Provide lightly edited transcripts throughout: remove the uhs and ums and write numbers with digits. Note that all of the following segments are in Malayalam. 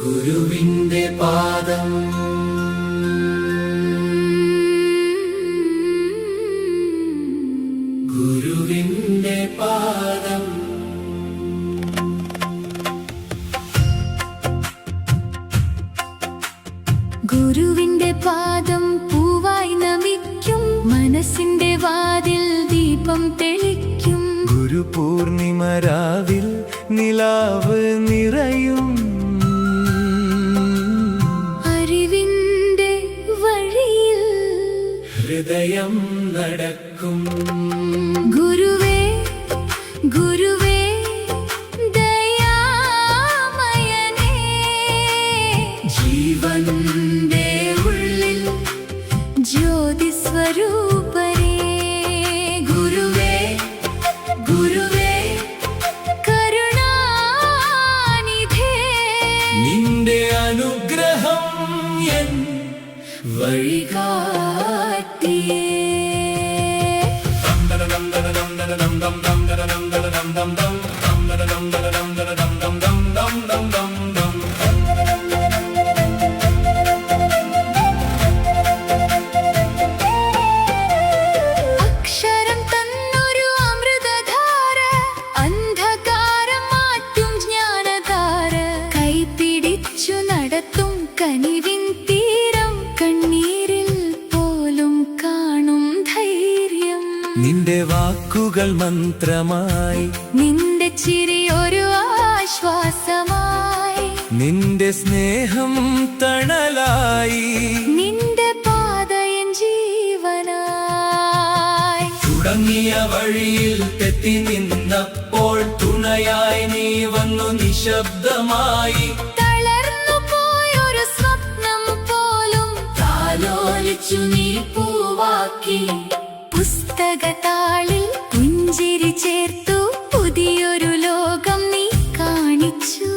ഗുരുവിന്റെ പാദം ഗുരുവിന്റെ പാദം ഗുരുവിന്റെ പാദം പൂവായി നമിക്കും, മനസ്സിന്റെ വാതിൽ ദീപം തെളിക്കും. ഗുരു പൂർണിമ രാവിൽ നിലാവ് നിറയും, അറിവിന്റെ വഴിയിൽ ഹൃദയം നടക്കും. ഗുരുവേ ഗുരുവേ ജീവന്റെ ഉള്ളിൽ ജ്യോതിസ്വരൂപരേ, ഗുരുവേ ഗുരുവേ കരുണാനിധേ, നിന്റെ അനുഗ്രഹം എൻ വഴികാട്ടിയേ. അക്ഷരം തന്നൊരു അമൃതധാര, അന്ധകാരം മാറ്റും ജ്ഞാനധാര. കൈപിടിച്ചു നടത്തും കനിവിൻ തീരം, കണ്ണീരിൽ പോലും കാണും ധൈര്യം. നിന്റെ വാക്കുകൾ മന്ത്രമായി, നിന്റെ ചിരി ഒരു ആശ്വാസമായി, നിന്റെ സ്നേഹം തണലായി. നിന്റെ പാതയൻ ജീവനായി. തുടങ്ങിയ വഴിയിൽ തെറ്റി നിന്നപ്പോൾ തുണയായി നീ വന്നു നിശബ്ദമായി. തളർന്നു പോയൊരു സ്വപ്നം പോലും താലോലിച്ചു നീ പൂവാക്കി. പുസ്തകത്താളിൽ പുഞ്ചിരി ചേർത്തു, പുതിയൊരു ലോകം നീ കാണിച്ചു.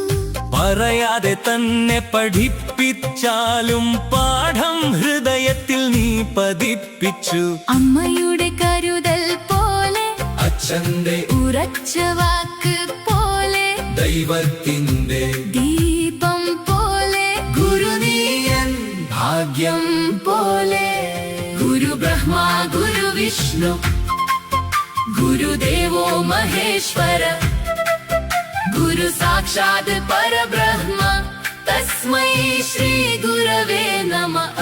പറയാതെ തന്നെ പഠിപ്പിച്ചാലും പാഠം ഹൃദയത്തിൽ നീ പതിപ്പിച്ചു. അമ്മയുടെ കരുതൽ പോലെ, അച്ഛന്റെ ഉറച്ച വാക്ക് പോലെ, ദൈവത്തിന്റെ ദീപം പോലെ, ഗുരുനീയൻ ഭാഗ്യം പോലെ. ഗുരു ബ്രഹ്മ ഗുരു വിഷ്ണു ഗുരുദേവോ മഹേശ്വര, ഗുരു സാക്ഷാത് പരബ്രഹ്മ, തസ്മൈ ശ്രീ ഗുരവേ നമഃ.